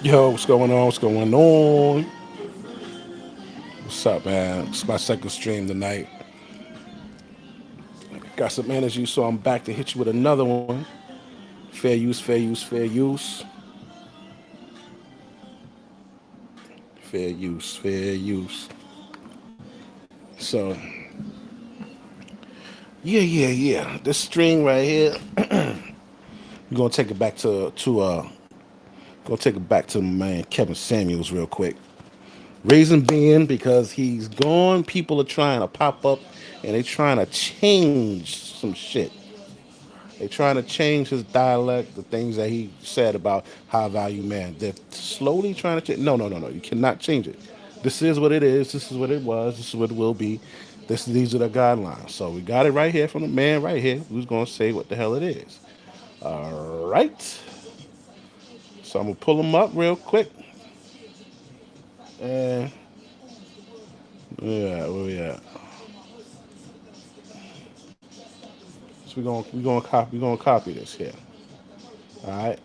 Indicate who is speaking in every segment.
Speaker 1: Yo, what's going on? What's going on? What's up, man? It's my second stream tonight. Got some energy, so I'm back to hit you with another one. Fair use, fair use, fair use. Fair use, fair use. So, yeah. This string right here, we're gonna take it back to gonna take it back to my man Kevin Samuels real quick. Reason being because he's gone, people are trying to pop up and they trying to change some shit. They're trying to change his dialect, the things that he said about high value man. They're slowly trying to change. No. You cannot change it. This is what it is. This is what it was. This is what it will be. These are the guidelines. So we got it right here from the man right here who's going to say what the hell it is. All right. So I'm going to pull him up real quick. And yeah, where we at? So we're gonna copy this here. All right.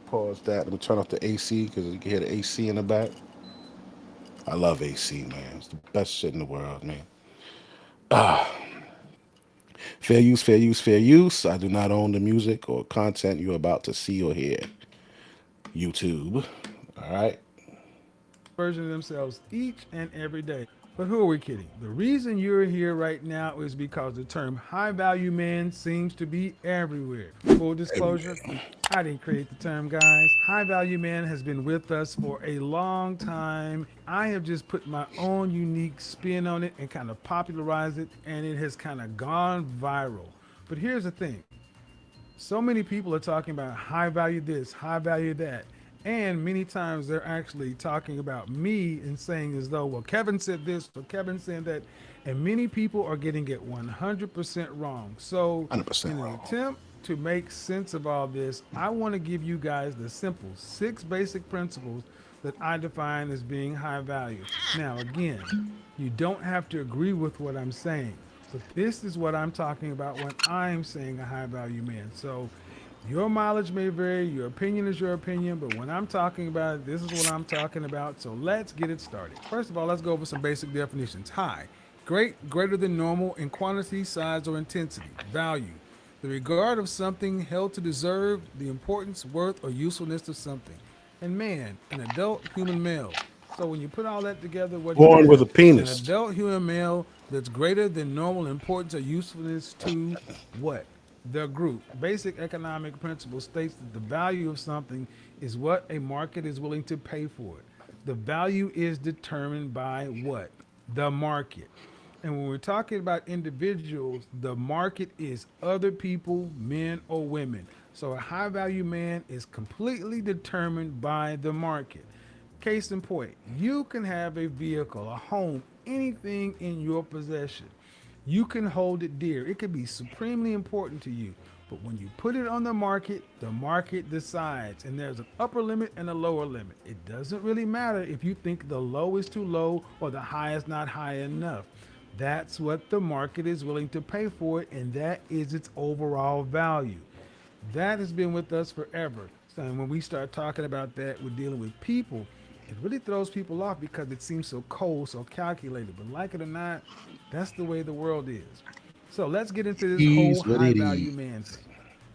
Speaker 1: Pause that. Let me turn off the AC because you can hear the AC in the back. I love AC, man. It's the best shit in the world, man. Fair use, fair use, fair use. I do not own the music or content you're about to see or hear. YouTube. All right.
Speaker 2: Version of themselves each and every day. But who are we kidding? The reason you're here right now is because the term high value man seems to be everywhere. Full disclosure,
Speaker 1: Everywhere.
Speaker 2: I didn't create the term, guys. High value man has been with us for a long time. I have just put my own unique spin on it and kind of popularized it, and it has kind of gone viral. But here's the thing, so many people are talking about high value this, high value that. And many times they're actually talking about me and saying as though, well, Kevin said this or Kevin said that. And many people are getting it 100% wrong. So,
Speaker 1: 100%
Speaker 2: in an
Speaker 1: wrong.
Speaker 2: attempt to make sense of all this, I want to give you guys the simple six basic principles that I define as being high value. Now, again, you don't have to agree with what I'm saying, but this is what I'm talking about when I'm saying a high value man. So, your mileage may vary, your opinion is your opinion, but when I'm talking about it, this is what I'm talking about. So let's get it started. First of all, let's go over some basic definitions. High, great, greater than normal in quantity, size, or intensity. Value, the regard of something held to deserve, the importance, worth, or usefulness of something. And man, an adult human male. So when you put all that together, what you
Speaker 1: Born with
Speaker 2: have,
Speaker 1: a
Speaker 2: an
Speaker 1: penis.
Speaker 2: adult human male that's greater than normal importance or usefulness to what? The group. Basic economic principle states that the value of something is what a market is willing to pay for it. The value is determined by what? The market. And when we're talking about individuals, the market is other people, men or women. So a high value man is completely determined by the market. Case in point, you can have a vehicle, a home, anything in your possession. You can hold it dear. It could be supremely important to you. But when you put it on the market decides, and there's an upper limit and a lower limit. It doesn't really matter if you think the low is too low or the high is not high enough. That's what the market is willing to pay for it, and that is its overall value. That has been with us forever. So when we start talking about that, we're dealing with people. It really throws people off because it seems so cold, so calculated. But like it or not, that's the way the world is. So let's get into this whole
Speaker 1: Is what
Speaker 2: high
Speaker 1: it
Speaker 2: value
Speaker 1: is.
Speaker 2: man thing.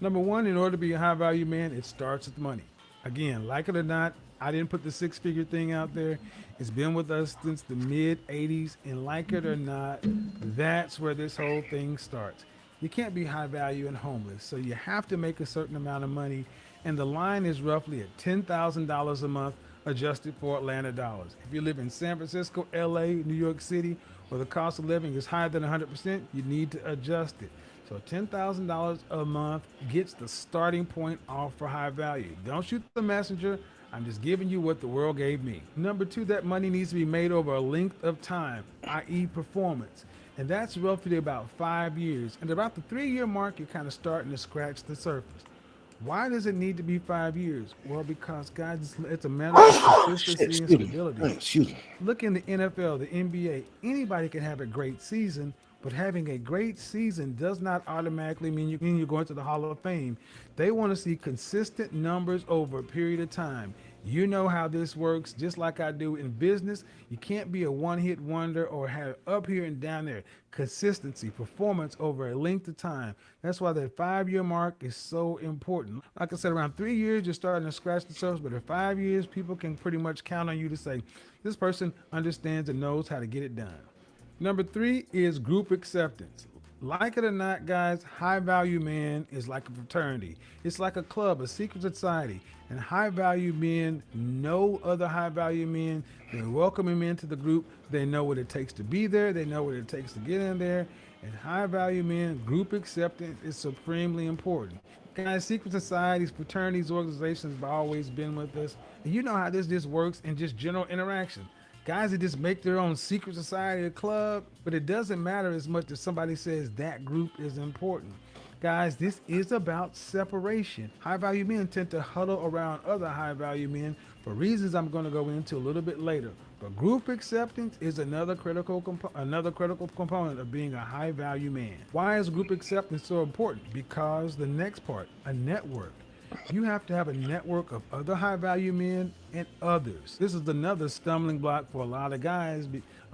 Speaker 2: Number one, in order to be a high value man, it starts with money. Again, like it or not, I didn't put the six figure thing out there. It's been with us since the mid 80s. And like it or not, that's where this whole thing starts. You can't be high value and homeless. So you have to make a certain amount of money. And the line is roughly at $10,000 a month adjusted for Atlanta dollars. If you live in San Francisco, LA, New York City, where the cost of living is higher than 100%, you need to adjust it. So $10,000 a month gets the starting point off for high value. Don't shoot the messenger. I'm just giving you what the world gave me. Number two, that money needs to be made over a length of time, i.e., performance. And that's roughly about 5 years. And about the 3 year mark, you're kind of starting to scratch the surface. Why does it need to be 5 years? Well, because, guys, it's a matter of
Speaker 1: Shit,
Speaker 2: consistency and
Speaker 1: excuse me.
Speaker 2: stability.
Speaker 1: Excuse me.
Speaker 2: Look in the NFL, the NBA, anybody can have a great season, But having a great season does not automatically mean you're going to the Hall of Fame. They want to see consistent numbers over a period of time. You know how this works, just like I do in business. You can't be a one-hit wonder or have up here and down there. Consistency, performance over a length of time. That's why that 5 year mark is so important. Like I said, around 3 years, you're starting to scratch the surface, but at 5 years, people can pretty much count on you to say, this person understands and knows how to get it done. Number three is group acceptance. Like it or not, guys, high value man is like a fraternity. It's like a club, a secret society. And high value men know other high value men. They're welcoming men to the group. They know what it takes to be there. They know what it takes to get in there. And high value men, group acceptance is supremely important. Guys, secret societies, fraternities, organizations have always been with us. And you know how this just works in just general interaction. Guys that just make their own secret society or club, but it doesn't matter as much as somebody says that group is important. Guys, this is about separation. High value men tend to huddle around other high value men for reasons I'm going to go into a little bit later. But group acceptance is another critical component of being a high value man. Why is group acceptance so important? Because the next part, a network. You have to have a network of other high value men and others. This is another stumbling block for a lot of guys,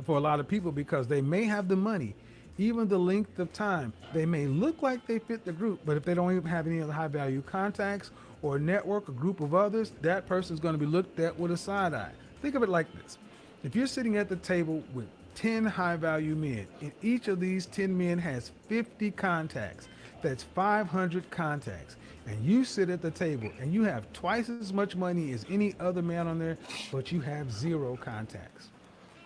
Speaker 2: for a lot of people, because they may have the money, even the length of time. They may look like they fit the group, but if they don't even have any other high value contacts or a network, a group of others, that person's going to be looked at with a side eye. Think of it like this. If you're sitting at the table with 10 high value men, and each of these 10 men has 50 contacts, that's 500 contacts. And you sit at the table and you have twice as much money as any other man on there, but you have zero contacts.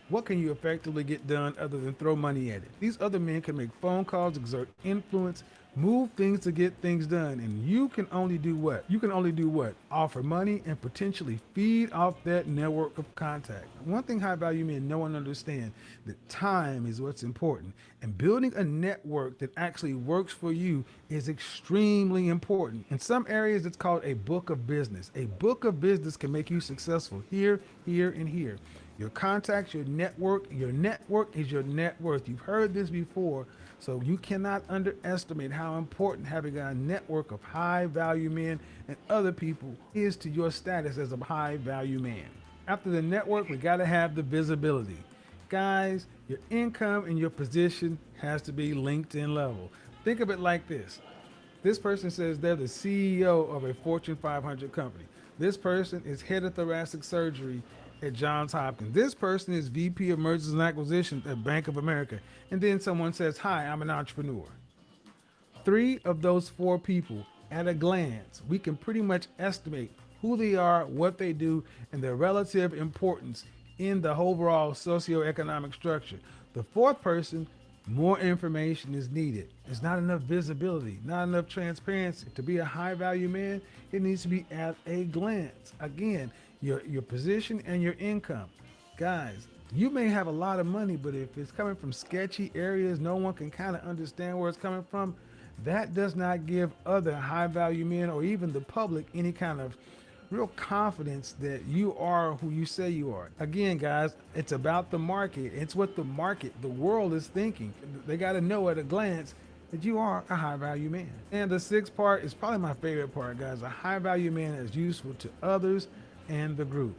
Speaker 2: What can you effectively get done other than throw money at it? These other men can make phone calls, exert influence, move things to get things done. And you can only do what? You can only do what? Offer money and potentially feed off that network of contact. One thing high value men know and understand, that time is what's important. And building a network that actually works for you is extremely important. In some areas, it's called a book of business. A book of business can make you successful here, here, and here. Your contacts, your network is your net worth. You've heard this before, so you cannot underestimate how important having a network of high value men and other people is to your status as a high value man. After the network, we got to have the visibility. Guys, your income and your position has to be LinkedIn level. Think of it like this. This person says they're the CEO of a Fortune 500 company. This person is head of thoracic surgery at Johns Hopkins. This person is VP of Mergers and Acquisitions at Bank of America. And then someone says, hi, I'm an entrepreneur. Three of those four people, at a glance, we can pretty much estimate who they are, what they do, and their relative importance in the overall socioeconomic structure. The fourth person, more information is needed. There's not enough visibility, not enough transparency. To be a high value man, it needs to be at a glance. Again, your position and your income. Guys, you may have a lot of money, but if it's coming from sketchy areas, no one can kind of understand where it's coming from. That does not give other high value men or even the public any kind of real confidence that you are who you say you are. Again, guys, it's about the market. It's what the market, the world is thinking. They got to know at a glance that you are a high value man. And the sixth part is probably my favorite part, guys. A high value man is useful to others and the group.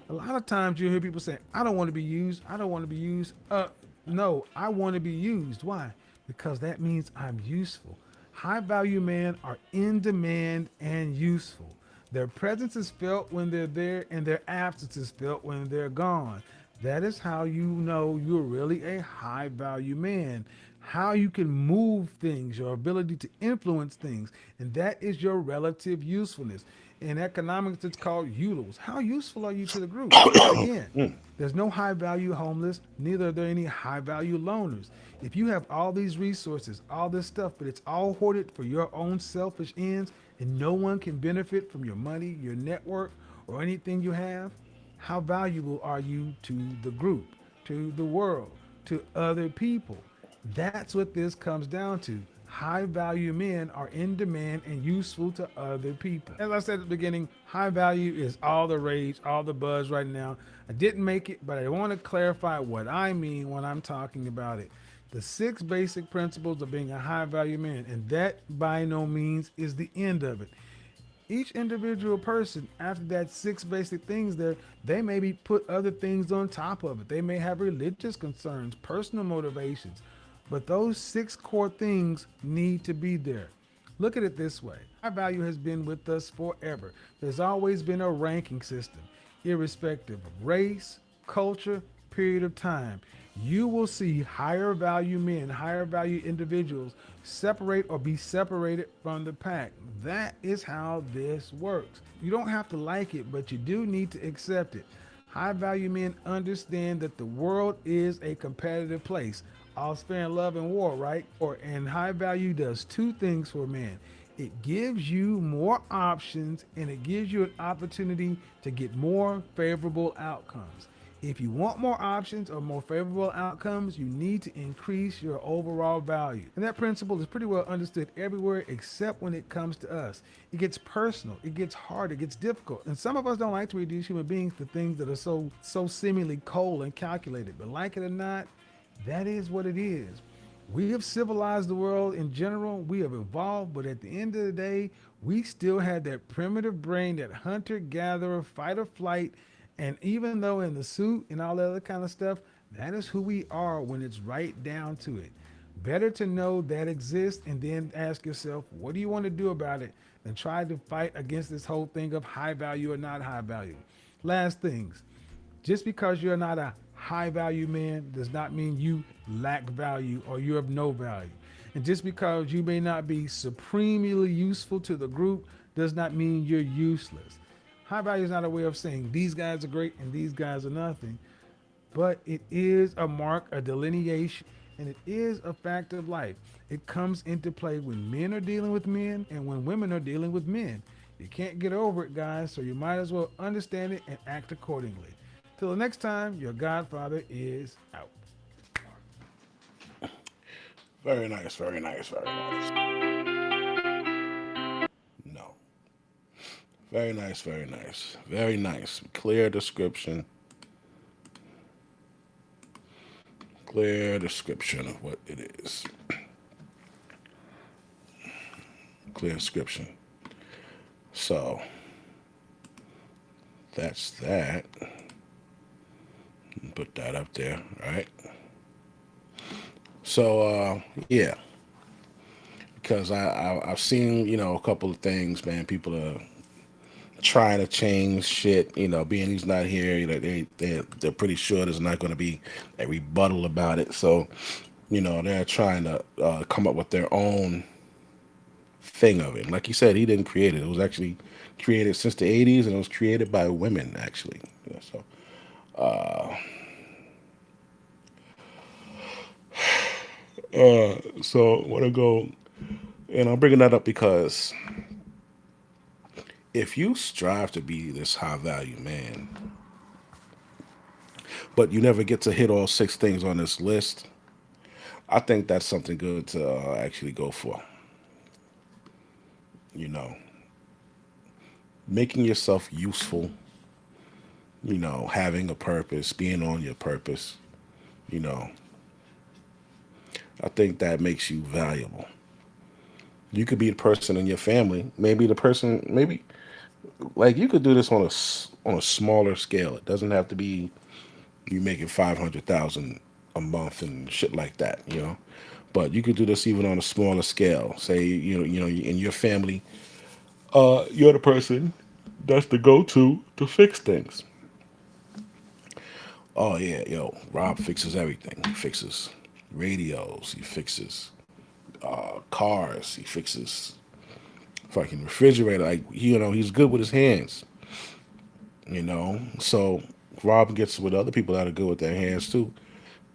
Speaker 2: A lot of times you hear people say, I don't want to be used. I don't want to be used. No, I want to be used. Why? Because that means I'm useful. High value men are in demand and useful. Their presence is felt when they're there, and their absence is felt when they're gone. That is how you know you're really a high value man. How you can move things, your ability to influence things, and that is your relative usefulness. In economics, it's called ULOs. How useful are you to the group? Again, there's no high value homeless, neither are there any high value loners. If you have all these resources, all this stuff, but it's all hoarded for your own selfish ends, and no one can benefit from your money, your network, or anything you have, how valuable are you to the group, to the world, to other people? That's what this comes down to. High value men are in demand and useful to other people. As I said at the beginning, high value is all the rage, all the buzz right now. I didn't make it, but I want to clarify what I mean when I'm talking about it. The six basic principles of being a high value man, and that by no means is the end of it. Each individual person, after that six basic things there, they may be put other things on top of it. They may have religious concerns, personal motivations, but those six core things need to be there. Look at it this way: high value has been with us forever. There's always been a ranking system, irrespective of race, culture, period of time. You will see higher value men, higher value individuals separate or be separated from the pack. That is how this works. You don't have to like it, but you do need to accept it. High value men understand that the world is a competitive place. All fair in love and war, right? And high value does two things for men. It gives you more options and it gives you an opportunity to get more favorable outcomes. If you want more options or more favorable outcomes, you need to increase your overall value. And that principle is pretty well understood everywhere except when it comes to us. It gets personal, it gets hard, it gets difficult. And some of us don't like to reduce human beings to things that are so seemingly cold and calculated. But like it or not, that is what it is. We have civilized the world in general. We have evolved, but at the end of the day, we still had that primitive brain, that hunter gatherer, fight or flight. And even though in the suit and all that other kind of stuff, that is who we are when it's right down to it. Better to know that exists and then ask yourself, what do you want to do about it? Than try to fight against this whole thing of high value or not high value. Last things, just because you're not a high value man does not mean you lack value or you're of no value. And just because you may not be supremely useful to the group does not mean you're useless. High value is not a way of saying these guys are great and these guys are nothing, but it is a mark, a delineation, and it is a fact of life. It comes into play when men are dealing with men and when women are dealing with men. You can't get over it, guys, so you might as well understand it and act accordingly. Till the next time, your Godfather is out.
Speaker 1: Very nice, very nice, very nice. No. Very nice, very nice. Very nice. Clear description. Clear description of what it is. Clear description. So that's that. Put that up there, right? So yeah, because I've seen a couple of things, man. People are trying to change shit. Being he's not here, they're pretty sure there's not going to be a rebuttal about it. So they're trying to come up with their own thing of it. Like you said, he didn't create it. It was actually created since the '80s, and it was created by women actually. So so I want to go, and I'm bringing that up because if you strive to be this high value man, but you never get to hit all six things on this list, I think that's something good to actually go for. You know, making yourself useful, having a purpose, being on your purpose, you know, I think that makes you valuable. You could be the person in your family, maybe the person, maybe like you could do this on on a smaller scale. It doesn't have to be you making 500,000 a month and shit like that. But you could do this even on a smaller scale. Say in your family, you're the person that's the go-to to fix things. Oh yeah, Rob fixes everything. He fixes radios. He fixes cars. He fixes fucking refrigerator. Like he's good with his hands. So Rob gets with other people that are good with their hands too.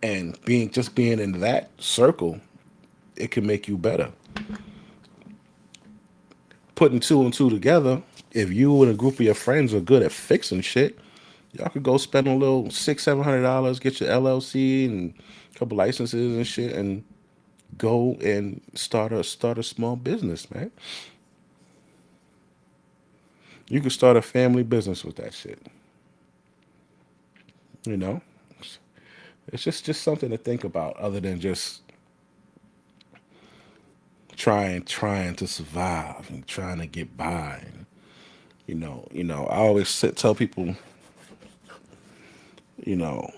Speaker 1: And being in that circle, it can make you better. Putting two and two together, if you and a group of your friends are good at fixing shit, y'all could go spend a little $600-700, get your LLC and a couple licenses and shit, and go and start a small business, man. You could start a family business with that shit. You know, it's just something to think about, other than just trying to survive and trying to get by. And, I always tell people, you know,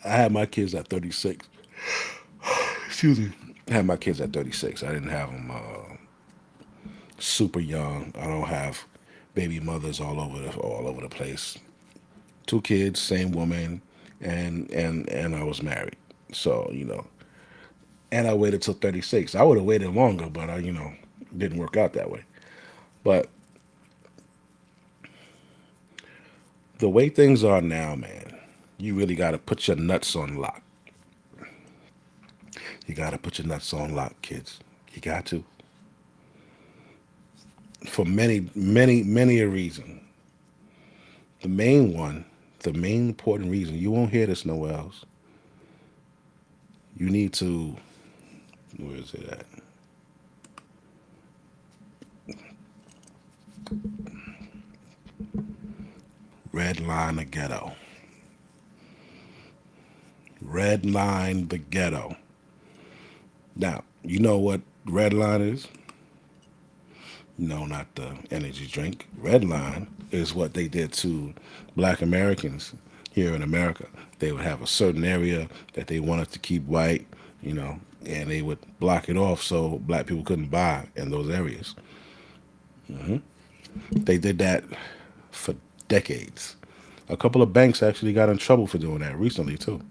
Speaker 1: I had my kids at 36. Excuse me. I had my kids at 36. I didn't have them super young. I don't have baby mothers all over the place. Two kids, same woman, and I was married. So and I waited till 36. I would have waited longer, but didn't work out that way. But the way things are now, man, you really got to put your nuts on lock. You got to put your nuts on lock, kids. You got to. For many, many, many a reason. The main one, the main important reason, you won't hear this nowhere else. You need to, where is it at? Redline the ghetto. Redline the ghetto. Now, you know what Redline is? No, not the energy drink. Redline is what they did to black Americans here in America. They would have a certain area that they wanted to keep white, you know, and they would block it off so black people couldn't buy in those areas. They did that for decades. A couple of banks actually got in trouble for doing that recently too.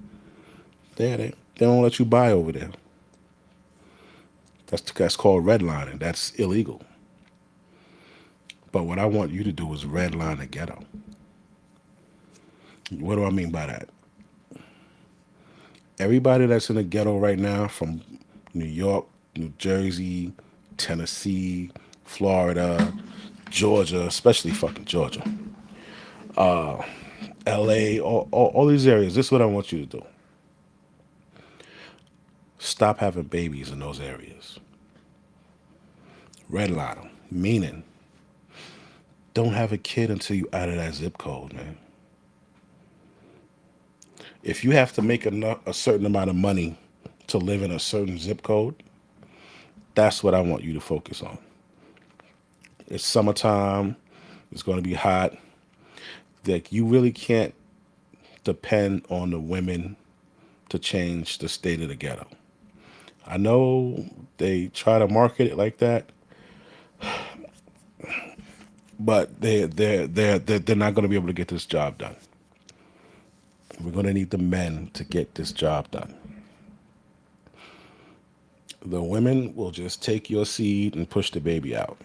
Speaker 1: They don't let you buy over there. That's called redlining. That's illegal. But what I want you to do is redline the ghetto. What do I mean by that? Everybody that's in the ghetto right now, from New York, New Jersey, Tennessee, Florida, Georgia, especially fucking Georgia, LA, all these areas, this is what I want you to do. Stop having babies in those areas. Redline them. Meaning, don't have a kid until you out of that zip code, man. If you have to make a certain amount of money to live in a certain zip code, that's what I want you to focus on. It's summertime. It's going to be hot. Like, you really can't depend on the women to change the state of the ghetto. I know they try to market it like that, but they're not going to be able to get this job done. We're going to need the men to get this job done. The women will just take your seed and push the baby out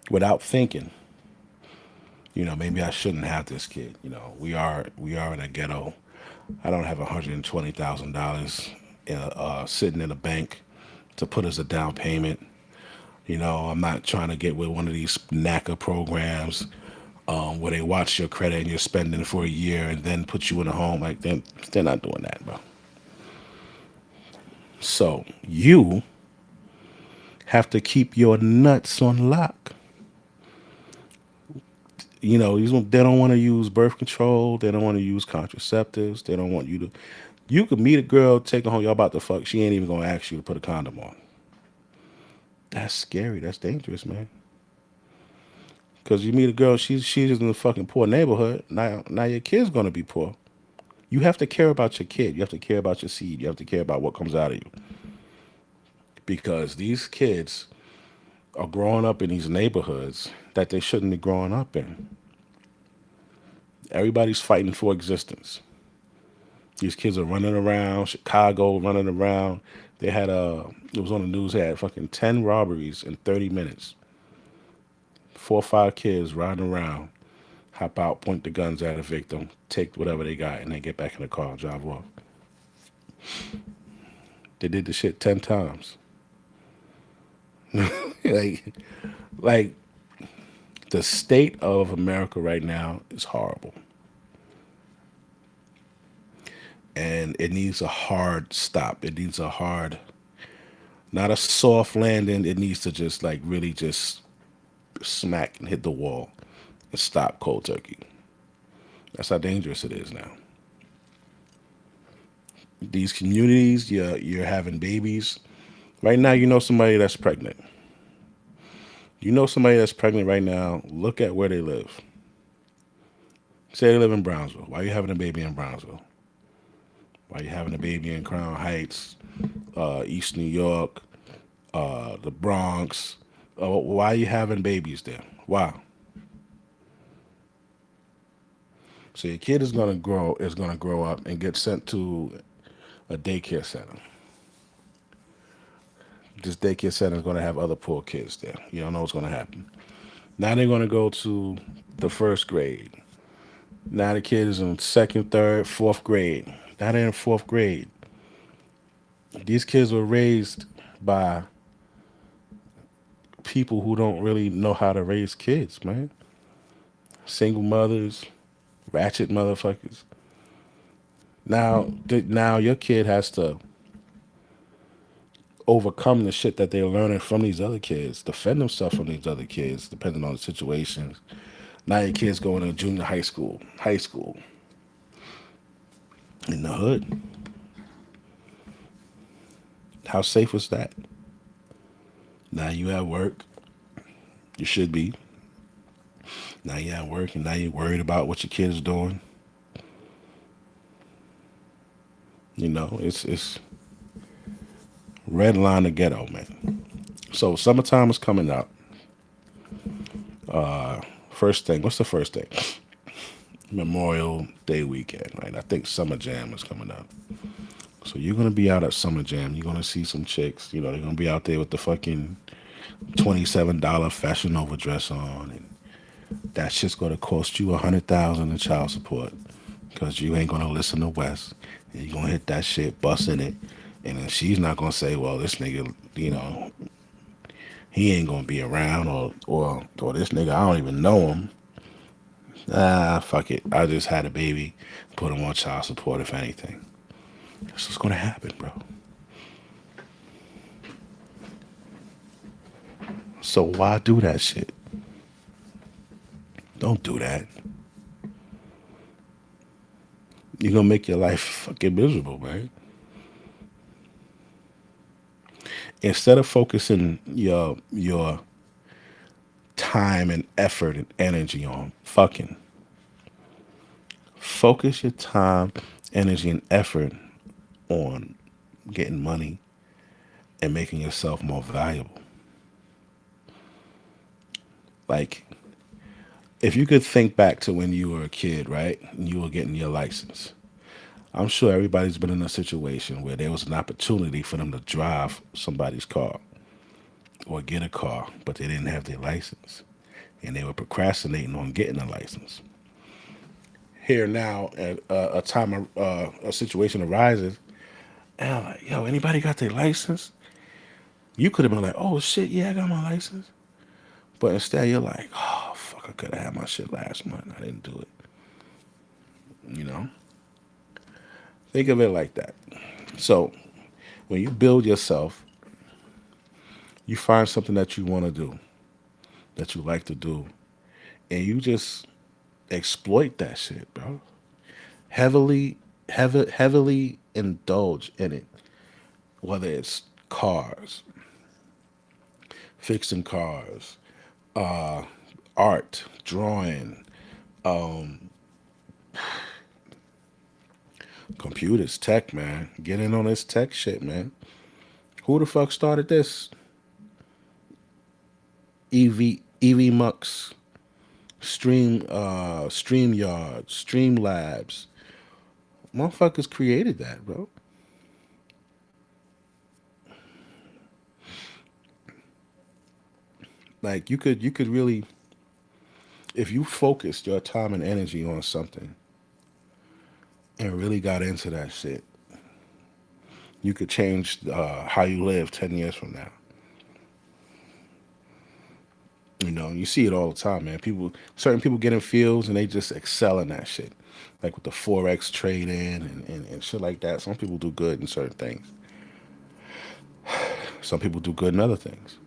Speaker 1: without thinking. Maybe I shouldn't have this kid. We are in a ghetto. I don't have $120,000 sitting in a bank to put as a down payment. I'm not trying to get with one of these NACA programs where they watch your credit and you're spending for a year and then put you in a home. Like, they're not doing that, bro. So you have to keep your nuts on lock. They don't want to use birth control. They don't want to use contraceptives. They don't want you to. You could meet a girl, take her home, y'all about to fuck. She ain't even gonna ask you to put a condom on. That's scary. That's dangerous, man. Because you meet a girl, she's in a fucking poor neighborhood. Now your kid's gonna be poor. You have to care about your kid. You have to care about your seed. You have to care about what comes out of you. Because these kids are growing up in these neighborhoods that they shouldn't be growing up in. Everybody's fighting for existence. These kids are running around Chicago, running around. It was on the news, they had fucking 10 robberies in 30 minutes. 4 or 5 kids riding around, hop out, point the guns at a victim, take whatever they got, and then get back in the car and drive off. They did the shit 10 times. like, like, the state of America right now is horrible. And it needs a hard stop. It needs a hard, not a soft landing. It needs to just like really just smack and hit the wall and stop cold turkey. That's how dangerous it is now. These communities, you're having babies Right now, you know somebody that's pregnant. You know somebody that's pregnant right now. Look at where they live. Say they live in Brownsville. Why are you having a baby in Brownsville? Why are you having a baby in Crown Heights, East New York, the Bronx? Why are you having babies there? Why? So your kid is gonna grow up and get sent to a daycare center. This daycare center is gonna have other poor kids there. You don't know what's gonna happen. Now they're gonna go to the first grade. Now the kid is in second, third, fourth grade. Now they're in fourth grade. These kids were raised by people who don't really know how to raise kids, man. Single mothers, ratchet motherfuckers. Now your kid has to overcome the shit that they're learning from these other kids, defend themselves from these other kids, depending on the situations. Now your kid's going to junior high school in the hood. How safe was that? Now you at work. You should be. Now you at work and now you're worried about what your kid's doing. It's red line the ghetto, man. So summertime is coming up. First thing, what's the first thing? Memorial Day weekend, right? I think Summer Jam is coming up. So you're gonna be out at Summer Jam. You're gonna see some chicks. They're gonna be out there with the fucking $27 Fashion Nova dress on, and that shit's gonna cost you 100,000 in child support because you ain't gonna listen to West. And you're gonna hit that shit, busting it, and then she's not gonna say, "Well, this nigga, he ain't gonna be around," or this nigga, I don't even know him. Ah, fuck it. I just had a baby, put him on child support, if anything. That's what's gonna happen, bro. So why do that shit? Don't do that. You're gonna make your life fucking miserable, man. Instead of focusing your time and effort and energy on fucking, focus your time, energy, and effort on getting money and making yourself more valuable. Like, if you could think back to when you were a kid, right, and you were getting your license, I'm sure everybody's been in a situation where there was an opportunity for them to drive somebody's car or get a car, but they didn't have their license and they were procrastinating on getting a license. Here now, a time, a situation arises, and I'm like, yo, anybody got their license? You could have been like, oh shit, yeah, I got my license. But instead, you're like, oh, fuck, I could have had my shit last month. I didn't do it. You know? Think of it like that. So, when you build yourself, you find something that you want to do, that you like to do, and you just exploit that shit, bro. Heavily indulge in it. Whether it's cars, fixing cars, art, drawing, computers, tech, man. Get in on this tech shit, man. Who the fuck started this? EV Mux, StreamYard, Streamlabs. Motherfuckers created that, bro. Like you could really, if you focused your time and energy on something and really got into that shit, you could change how you live 10 years from now. You see it all the time, man. Certain people get in fields and they just excel in that shit, like with the forex trading and shit like that. Some people do good in certain things. Some people do good in other things.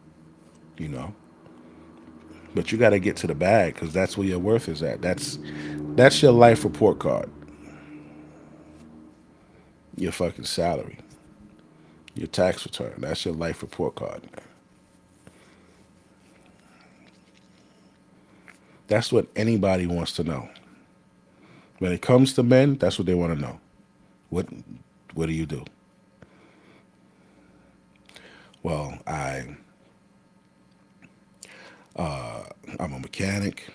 Speaker 1: You know, but you got to get to the bag because that's where your worth is at. That's your life report card. Your fucking salary. Your tax return. That's your life report card. That's what anybody wants to know. When it comes to men, that's what they want to know. What what do you do? Well, I'm a mechanic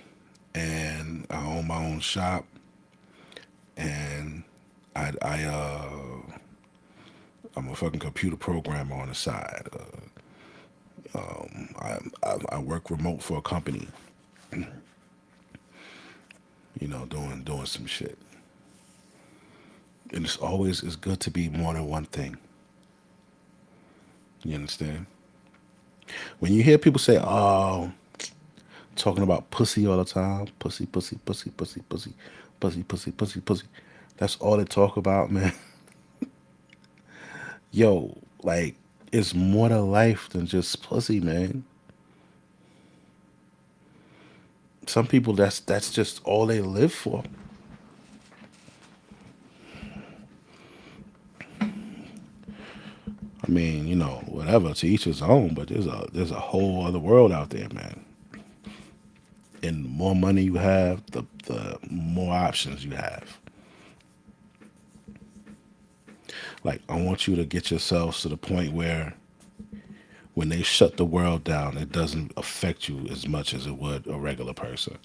Speaker 1: and I own my own shop and I'm a fucking computer programmer on the side. I work remote for a company, doing some shit. And it's good to be more than one thing. You understand? When you hear people say, "Oh, talking about pussy all the time, pussy, pussy, pussy, pussy, pussy, pussy, pussy, pussy, pussy," that's all they talk about, man. Yo, like it's more to life than just pussy, man. Some people that's just all they live for. I mean, whatever, to each his own, but there's a whole other world out there, man. And the more money you have, the more options you have. Like I want you to get yourselves to the point where when they shut the world down, it doesn't affect you as much as it would a regular person.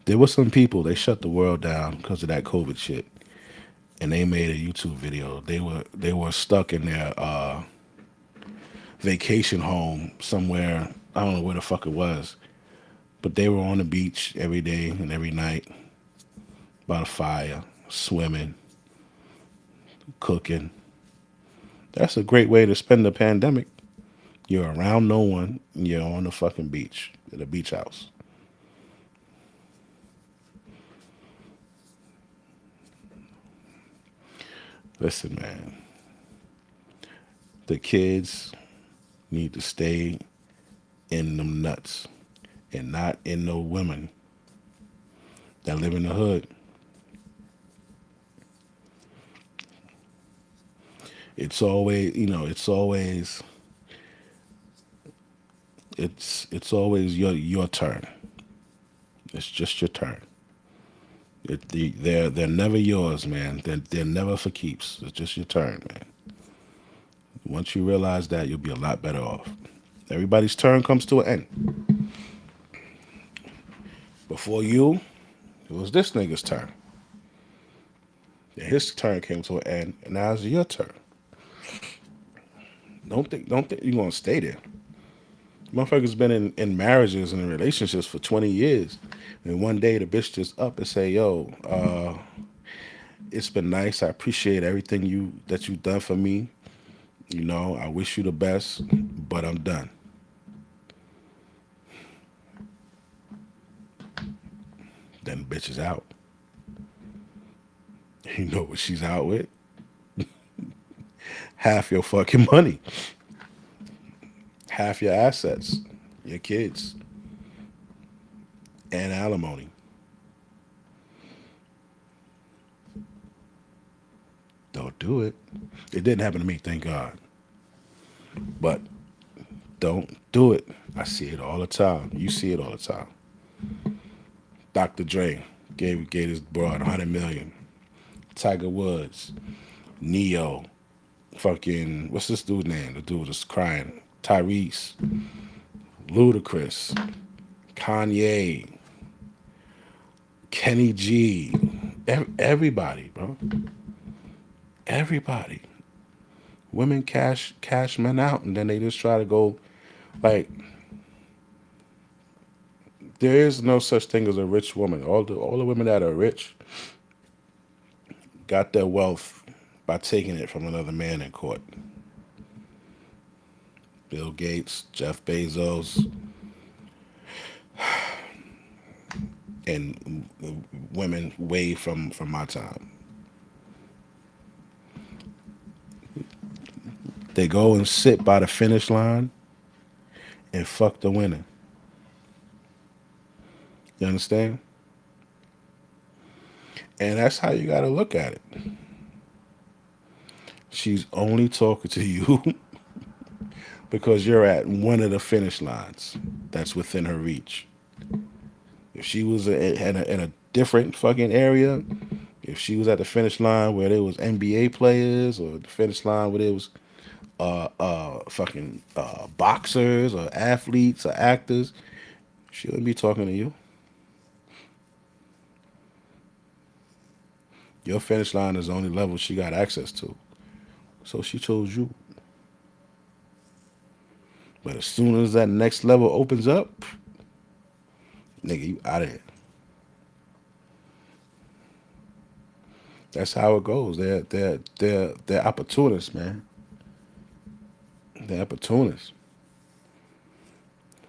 Speaker 1: There were some people they shut the world down because of that COVID shit, and they made a YouTube video. They were stuck in their vacation home somewhere. I don't know where the fuck it was, but they were on the beach every day and every night by the fire, swimming, cooking. That's a great way to spend the pandemic. You're around no one, and you're on the fucking beach at a beach house. Listen, man, the kids need to stay in them nuts and not in no women that live in the hood. It's always your turn. It's just your turn. They're never yours, man. They're never for keeps. It's just your turn, man. Once you realize that, you'll be a lot better off. Everybody's turn comes to an end. Before you, it was this nigga's turn. Then his turn came to an end, and now it's your turn. Don't think you're gonna stay there. Motherfuckers been in marriages and in relationships for 20 years. And one day the bitch just up and say, yo, it's been nice. I appreciate everything that you done for me. I wish you the best, but I'm done. Then the bitch is out. You know what she's out with? Half your fucking money, half your assets, your kids, and alimony. Don't do it. It didn't happen to me, thank God. But don't do it. I see it all the time. You see it all the time. Dr. Dre gave his broad 100 million. Tiger Woods, Neo, fucking what's this dude name? The dude is crying. Tyrese, Ludacris, Kanye, Kenny G, everybody, bro. Everybody. Women cash men out, and then they just try to go like there is no such thing as a rich woman. All the women that are rich got their wealth by taking it from another man in court. Bill Gates, Jeff Bezos, and women way from my time. They go and sit by the finish line and fuck the winner. You understand? And that's how you got to look at it. She's only talking to you because you're at one of the finish lines that's within her reach. If she was in a different fucking area, if she was at the finish line where there was NBA players, or the finish line where there was fucking boxers or athletes or actors, she wouldn't be talking to you. Your finish line is the only level she got access to. So she chose you. But as soon as that next level opens up, nigga, you out of here. That's how it goes. They're opportunists, man. They're opportunists.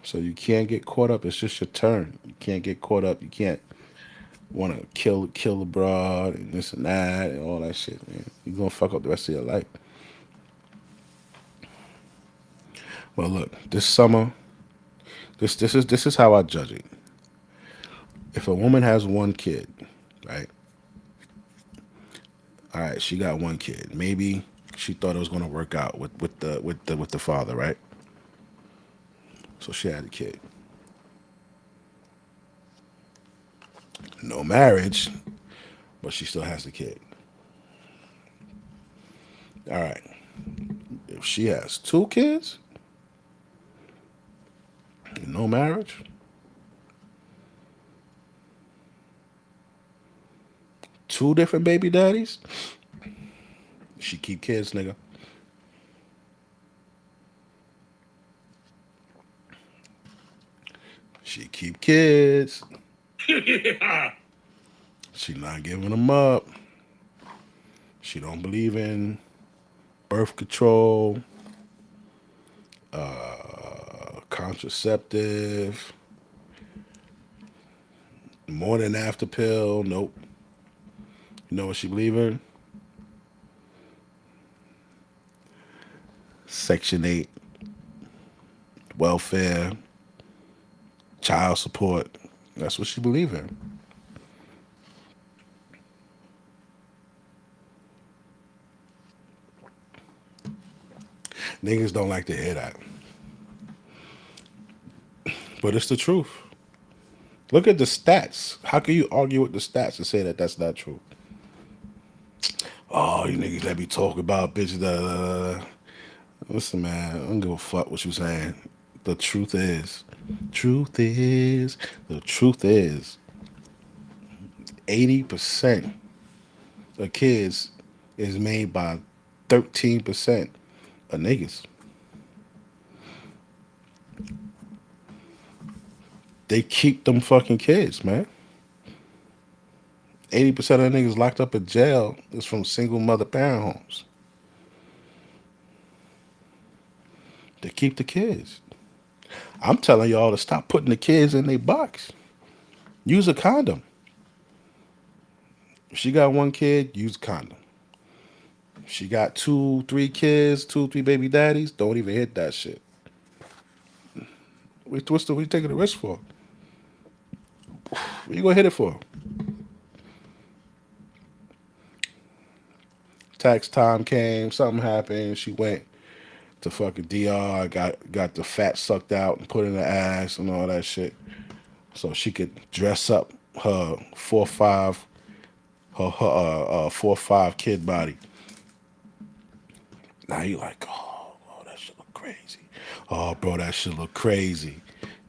Speaker 1: So you can't get caught up. It's just your turn. You can't get caught up. You can't want to kill the broad and this and that and all that shit, man. You're gonna fuck up the rest of your life. Well, look, this summer, this is how I judge it. If a woman has one kid, right? All right, she got one kid. Maybe she thought it was gonna work out with the father, right? So she had a kid. No marriage, but she still has the kid. All right. If she has two kids, no marriage, two different baby daddies, she keep kids, nigga. She keep kids. She not giving them up. She don't believe in birth control, contraceptive, morning after pill. Nope. You know what she believe in? Section 8, welfare, child support. That's what she believe in. Niggas don't like to hear that. But it's the truth. Look at the stats. How can you argue with the stats and say that that's not true? Oh, you niggas let me talk about bitches. Da, da, da, da. Listen, man, I don't give a fuck what you saying. The truth is, the truth is, 80% of kids is made by 13% of niggas. They keep them fucking kids, man. 80% of the niggas locked up in jail is from single mother parent homes. They keep the kids. I'm telling y'all to stop putting the kids in their box. Use a condom. If she got one kid, use a condom. If she got two, three kids, two, three baby daddies, don't even hit that shit. What's the, what you taking the risk for? What you gonna hit it for? Tax time came, something happened, she went to fucking DR, got the fat sucked out and put in her ass and all that shit. So she could dress up her 4 5 4 5 kid body. Now you like, oh, that shit look crazy. Oh, bro, that shit look crazy.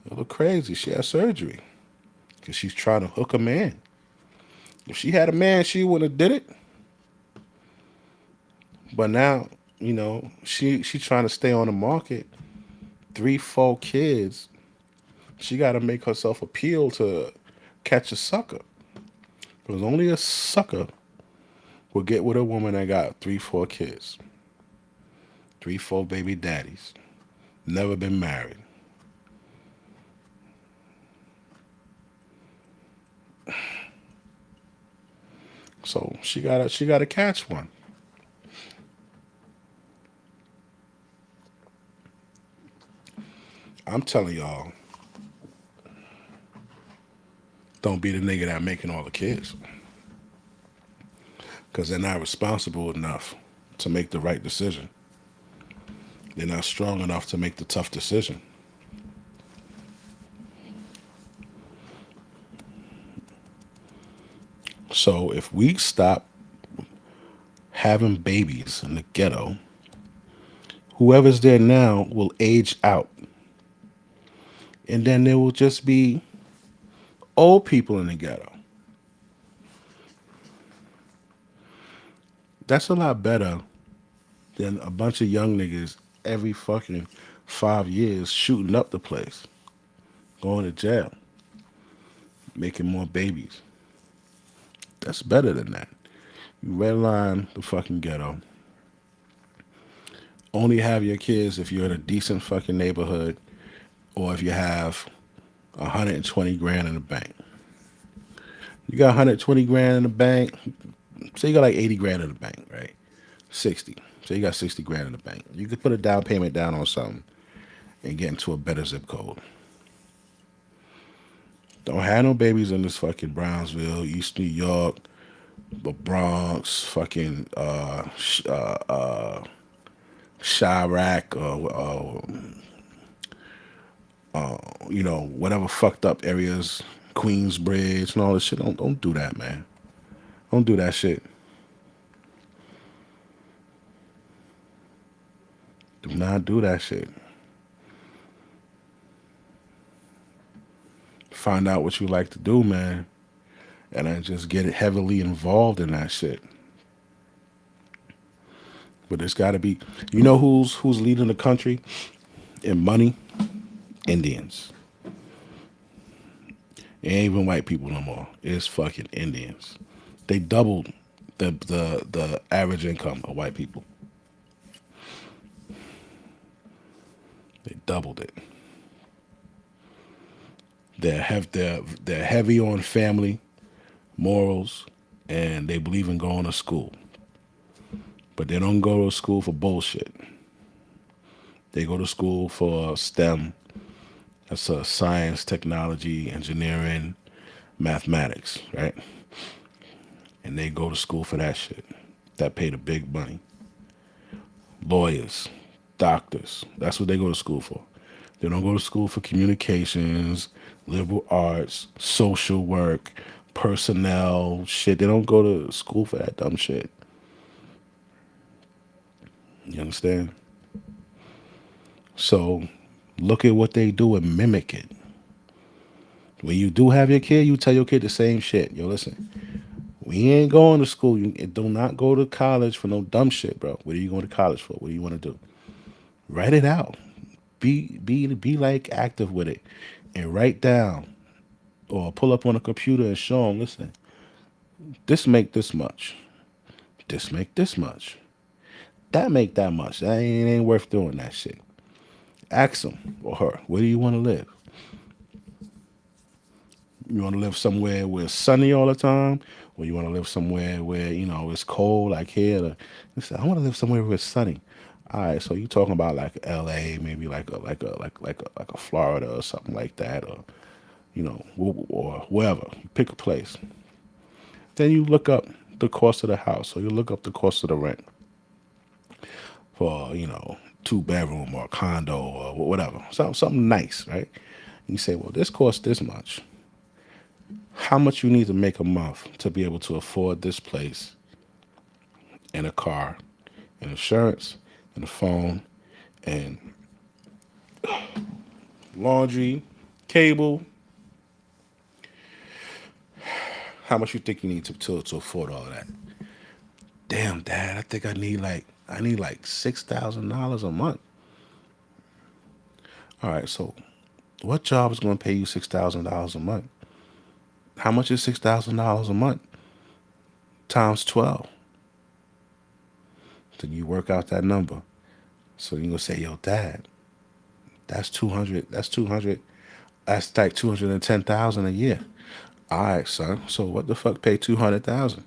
Speaker 1: It look crazy. She had surgery because she's trying to hook a man. If she had a man, she wouldn't have did it. But now, she trying to stay on the market. 3, 4 kids. She got to make herself appeal to catch a sucker. Because only a sucker will get with a woman that got 3, 4 kids. 3, 4 baby daddies. Never been married. So she gotta catch one. I'm telling y'all, don't be the nigga that making all the kids. Cause they're not responsible enough. to make the right decision. They're not strong enough to make the tough decision. So if we stop having babies in the ghetto, whoever's there now will age out. And then there will just be old people in the ghetto. That's a lot better than a bunch of young niggas every fucking 5 years shooting up the place, going to jail, making more babies. That's better than that. You redline the fucking ghetto. Only have your kids if you're in a decent fucking neighborhood or if you have 120 grand in the bank. You got 120 grand in the bank. Say you got like 80 grand in the bank, right? 60. So you got 60 grand in the bank. You could put a down payment down on something and get into a better zip code. Don't have no babies in this fucking Brownsville, East New York, the Bronx, fucking Chirac, whatever fucked up areas, Queensbridge and all this shit. Don't do that, man. Don't do that shit. Do not do that shit. Find out what you like to do, man, and then just get heavily involved in that shit. But there's got to be, who's leading the country in money? Indians. It ain't even white people no more. It's fucking Indians. They doubled the average income of white people. They doubled it. They're heavy on family morals, and they believe in going to school. But they don't go to school for bullshit. They go to school for STEM. That's science, technology, engineering, mathematics, right? And they go to school for that shit. That pay the big money. Lawyers, doctors. That's what they go to school for. They don't go to school for communications, liberal arts, social work, personnel shit. They don't go to school for that dumb shit. You understand? So look at what they do and mimic it. When you do have your kid, you tell your kid the same shit. Yo, listen, we ain't going to school. You do not go to college for no dumb shit, bro. What are you going to college for? What do you want to do? Write it out. Be like active with it, and write down or pull up on a computer and show them. Listen, this make this much. This make this much. That make that much. That ain't worth doing that shit. Ask him or her, where do you want to live? You want to live somewhere where it's sunny all the time, or you want to live somewhere where it's cold like here? You say, I want to live somewhere where it's sunny. All right, so you talking about like L.A., maybe like a Florida or something like that, or or wherever. You pick a place. Then you look up the cost of the house, or you look up the cost of the rent for 2 bedroom or a condo or whatever, something nice, right? You say, well, this costs this much. How much you need to make a month to be able to afford this place and a car and insurance and a phone and laundry, cable. How much you think you need to afford all of that? Damn, Dad, I think I need like $6,000 a month. All right, so what job is going to pay you $6,000 a month? How much is $6,000 a month times 12? So you work out that number. So you're gonna say, yo, Dad, that's 200. That's 200. That's like 210,000 a year. All right, son. So what the fuck pay 200,000?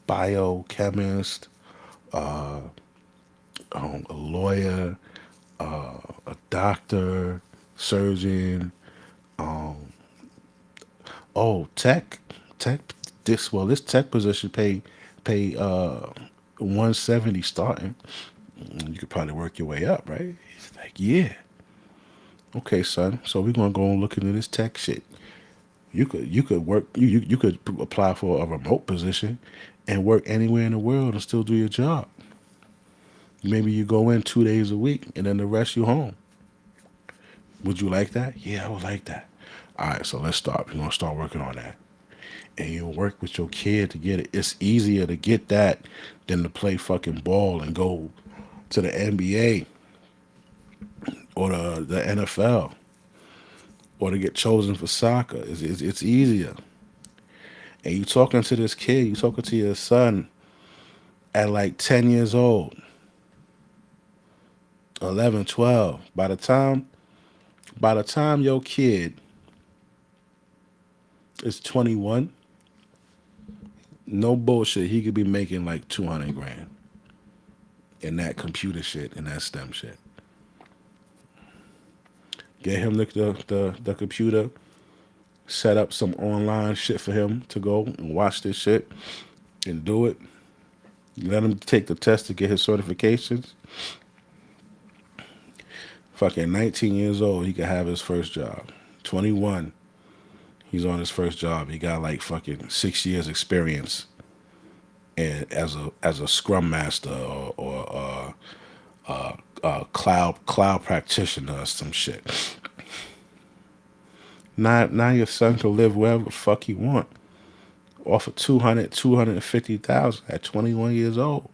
Speaker 1: Biochemist, a lawyer, a doctor, surgeon. Oh, tech. This tech position pay 170 starting. You could probably work your way up, right? He's like, yeah. Okay, son. So we're gonna go and look into this tech shit. You could work you could apply for a remote position and work anywhere in the world and still do your job. Maybe you go in 2 days a week and then the rest you home. Would you like that? Yeah, I would like that. All right, so let's start. We're gonna start working on that. And you work with your kid to get it. It's easier to get that than to play fucking ball and go to the NBA or the NFL or to get chosen for soccer. It's easier. And you talking to this kid, you talking to your son at like 10 years old, 11, 12. By the time your kid is 21, no bullshit, he could be making like 200 grand in that computer shit and that STEM shit. Get him the computer, set up some online shit for him to go and watch this shit and do it. Let him take the test to get his certifications. Fucking 19 years old, he could have his first job. 21, he's on his first job. He got like fucking 6 years experience and as a scrum master or cloud practitioner or some shit. Now your son can live wherever the fuck he want. Off of 250,000 at 21 years old.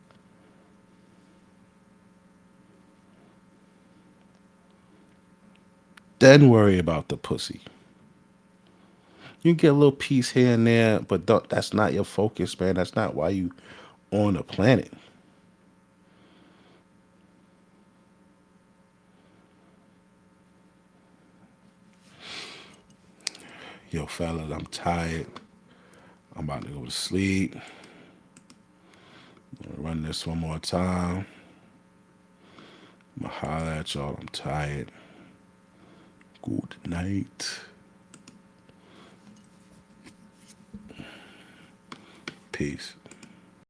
Speaker 1: Then worry about the pussy. You get a little piece here and there, but that's not your focus, man. That's not why you on the planet. Yo, fellas, I'm tired. I'm about to go to sleep. I'm gonna run this one more time. I'm gonna holler at y'all. I'm tired. Good night. Peace.